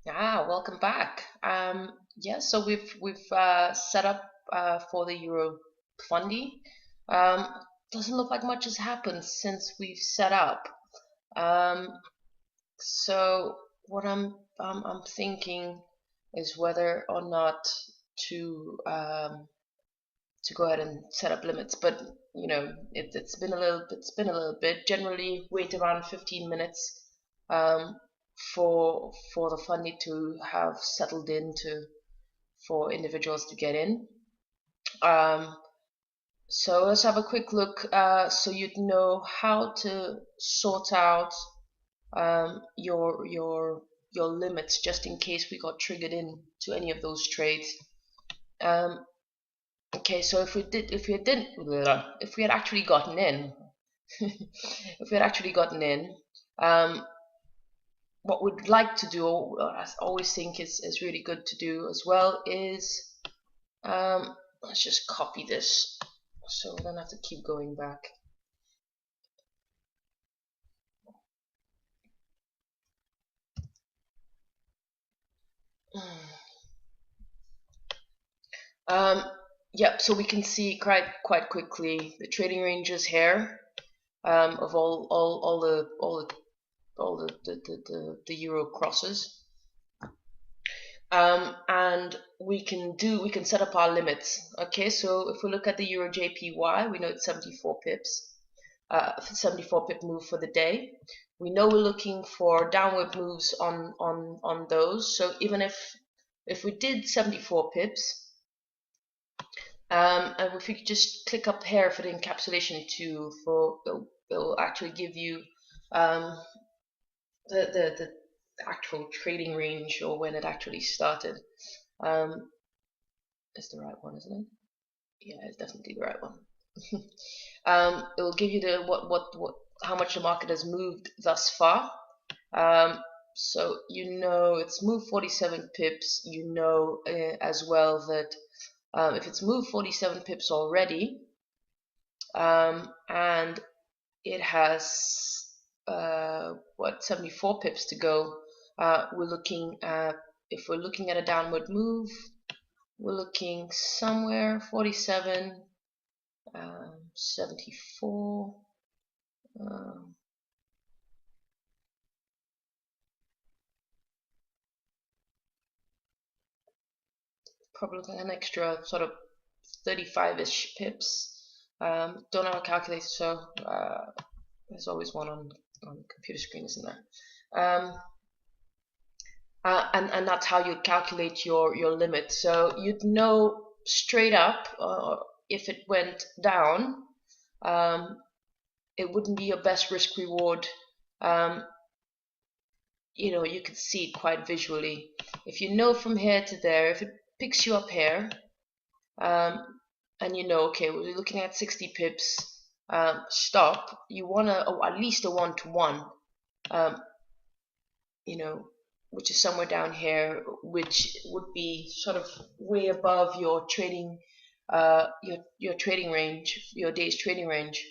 Welcome back. Yeah, so we've set up for the Euro Fundi. Um, doesn't look like much has happened since we've set up. Um, so what I'm thinking is whether or not to um, to go ahead and set up limits. But it's been a little bit. Generally, wait around 15 minutes um, for the funding to have settled into for individuals to get in. Um, so let's have a quick look so you'd know how to sort out your limits just in case we got triggered in to any of those trades. Um, okay, so if we had actually gotten in, if we had actually gotten in, um, what we'd like to do, or I always think is really good to do as well, is let's just copy this so we don't have to keep going back. Yep, so we can see quite quickly the trading ranges here of all the euro crosses. And we can set up our limits. Okay, so if we look at the Euro JPY, we know it's 74 pips, 74 pip move for the day. We know we're looking for downward moves on those. So even if we did 74 pips, and if we could just click up here for the encapsulation tool, it'll actually give you the actual trading range or when it actually started. It's the right one, isn't it? Yeah, it's definitely the right one. It will give you the what how much the market has moved thus far. So it's moved 47 pips. As well that if it's moved 47 pips already, and it has 74 pips to go. If we're looking at a downward move, we're looking somewhere 47, 74. Probably looking at an extra sort of 35-ish pips. Don't have a calculator, so there's always one on the computer screen, isn't there? And that's how you calculate your limit. So you'd know straight up if it went down, it wouldn't be your best risk reward. You could see it quite visually. If you know from here to there, if it picks you up here, and okay, we're looking at 60 pips, stop. You want at least a 1-to-1, which is somewhere down here, which would be sort of way above your trading, your trading range, your day's trading range.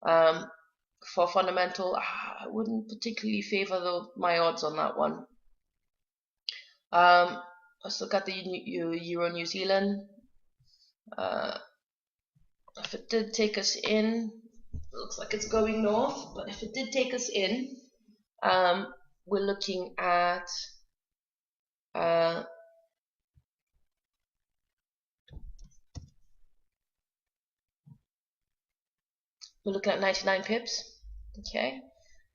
For fundamental, I wouldn't particularly favor my odds on that one. Let's look at the Euro New Zealand. If it did take us in, it looks like it's going north, but if it did take us in, we're looking at we're looking at 99 pips. Okay,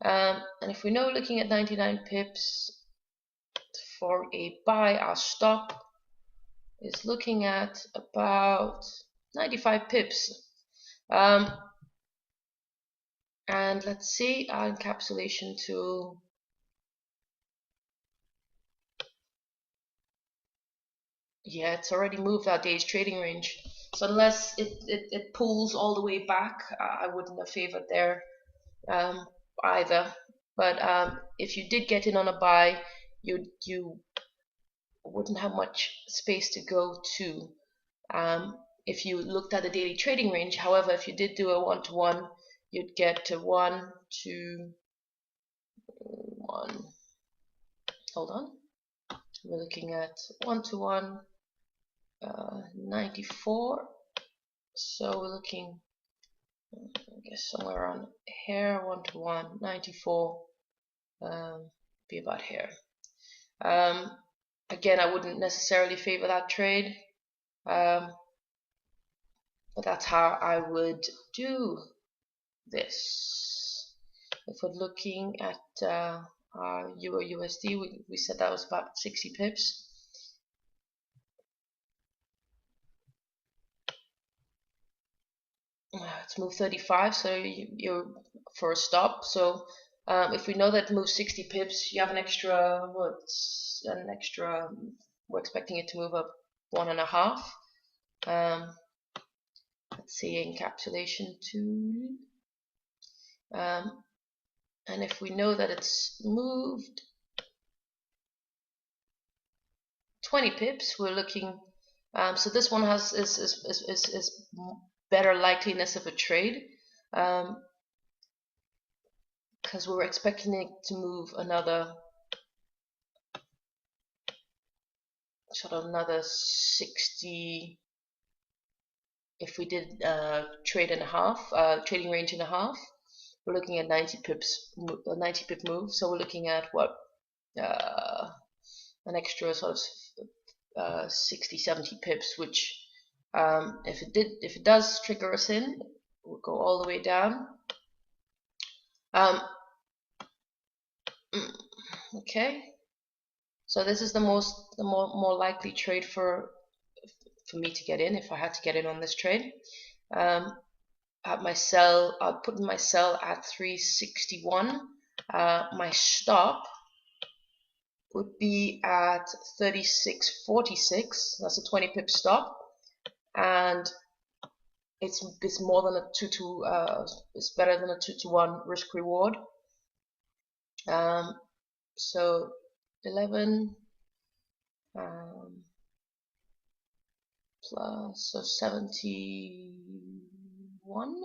and if we know we're looking at 99 pips for a buy, our stop is looking at about 95 pips. And let's see our encapsulation tool. Yeah, it's already moved our day's trading range. So unless it pulls all the way back, I wouldn't have favored there either. But if you did get in on a buy, you wouldn't have much space to go to. If you looked at the daily trading range, however, if you did do a 1-to-1, you'd get to 1, 2, 1. Hold on. we're looking at 1-to-1 94. So we're looking, I guess, somewhere around here. 1-to-1 94, be about here. Again, I wouldn't necessarily favor that trade, but that's how I would do this. If we're looking at our Euro USD, we said that was about 60 pips. It's moved 35, so you're for a stop. So if we know that it moves 60 pips, you have an extra, we're expecting it to move up 1.5. Let's see, encapsulation tool. And if we know that it's moved 20 pips, we're looking. So this one has is better likeliness of a trade, because we're expecting it to move another sort of another 60. If we did trading range and a half, we're looking at 90 pips, a 90 pip move. So we're looking at what, an extra sort of 60-70 pips, which if it does trigger us in, we'll go all the way down. Okay, so this is the more likely trade for me to get in if I had to get in on this trade. At my sell, I'll put my sell at 361. My stop would be at 36.46. That's a 20 pip stop, and it's more than a it's better than a 2-to-1 risk reward. So 11 plus, so 71.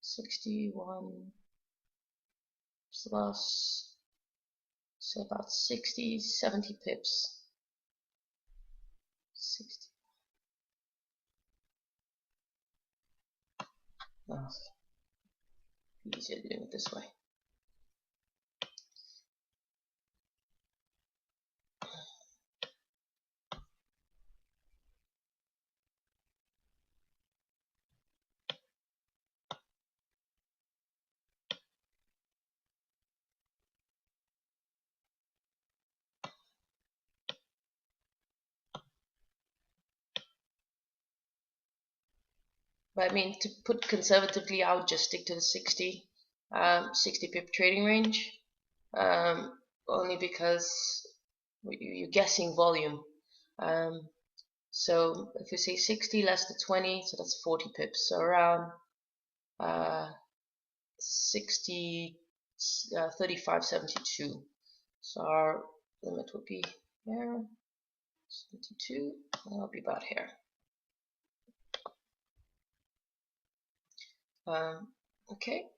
61 plus, so about 70 pips. 60. Oh, easier doing it this way. But I mean, to put conservatively, I would just stick to the 60 pip trading range, only because you're guessing volume. So if we say 60 less than 20, so that's 40 pips. So around 35.72. So our limit would be here, 72, and I'll be about here. Okay.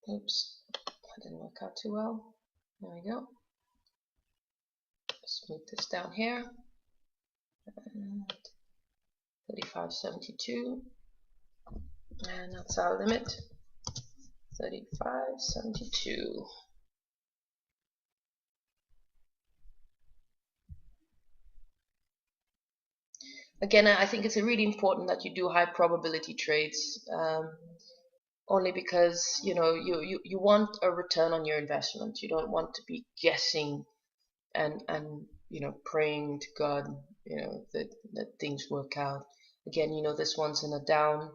Oops, that didn't work out too well. There we go. Let's move this down here. 35.72, and that's our limit. 35.72. Again, I think it's really important that you do high probability trades, only because you want a return on your investment. You don't want to be guessing and praying to God that things work out. Again, this one's in a down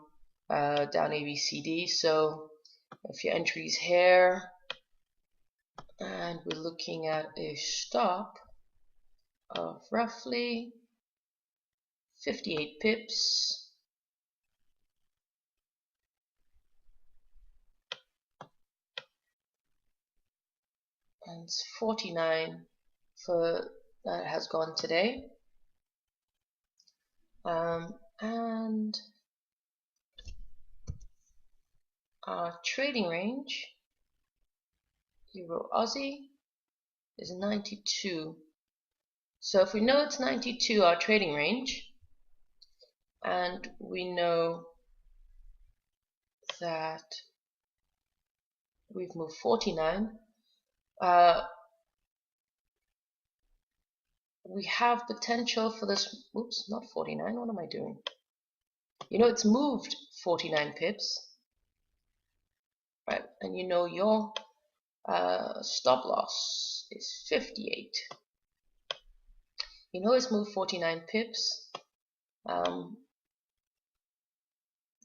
ABCD. So if your entry's here, and we're looking at a stop of roughly 58 pips, and it's 49 for that has gone today, and our trading range, Euro Aussie, is 92. So if we know it's 92, our trading range, and we know that we've moved 49, we have potential for this. Oops, not 49. What am I doing? You know, it's moved 49 pips, right? And you know your stop loss is 58. You know it's moved 49 pips.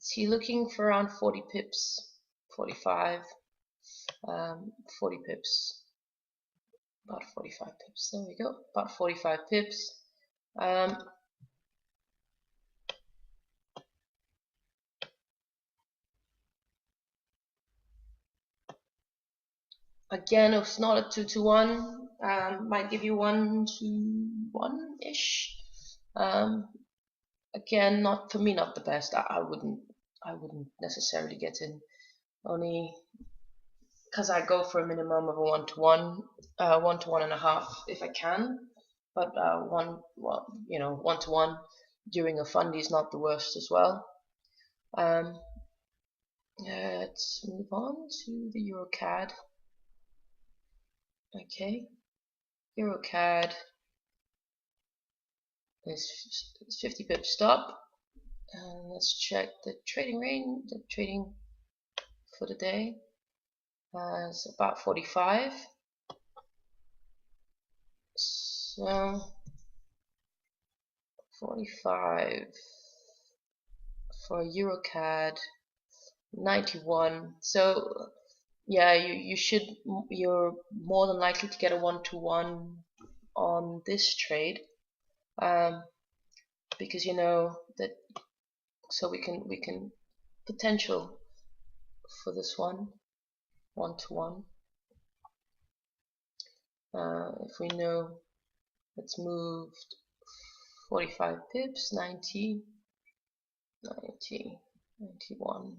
So you're looking for around 40 pips, 45, 40 pips, about 45 pips. There we go, about 45 pips. Again, it's not a 2-to-1. Might give you 1-to-1-ish. Again, not for me, not the best. I wouldn't necessarily get in, only because I go for a minimum of a 1-to-1, 1-to-1.5 if I can. But 1-to-1 during a Fundi is not the worst as well. Let's move on to the EuroCAD. Okay, EuroCAD is 50 pip stop, and let's check the trading range. The trading for the day is about 45. So 45 for EuroCAD, 91. So yeah, you're more than likely to get a 1-to-1 on this trade, because you know that. So we can potential for this 1-to-1. If we know it's moved 45 pips, 90, 91.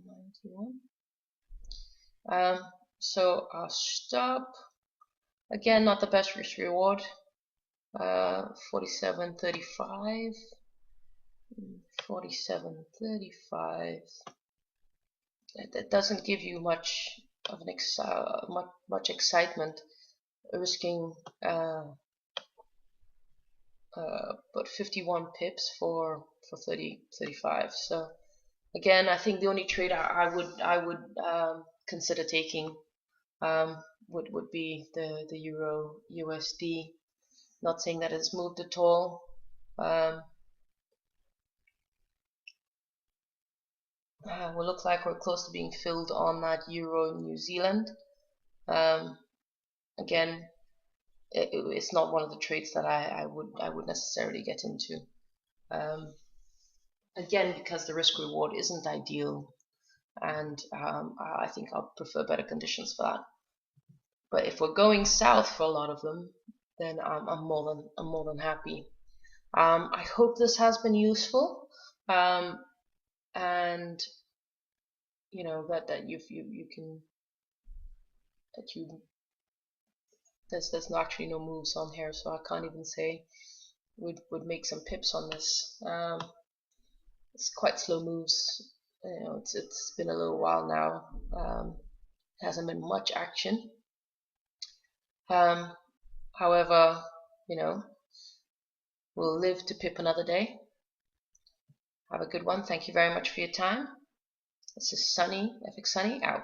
So our stop, again, not the best risk reward, 47.35, 47.35. That doesn't give you much of an much excitement, risking but 51 pips for 35. So again, I think the only trade I would consider taking would be the Euro USD. Not saying that it's moved at all. Will look like we're close to being filled on that Euro New Zealand. Again, it's not one of the trades that I would necessarily get into. Again, because the risk reward isn't ideal, and I think I'll prefer better conditions for that. But if we're going south for a lot of them, then I'm more than happy. I hope this has been useful, and you know that there's actually no moves on here, so I can't even say would make some pips on this. It's quite slow moves. You know, it's been a little while now. Hasn't been much action. However, you know, we'll live to pip another day. Have a good one. Thank you very much for your time. This is Sunny, FX Sunny, out.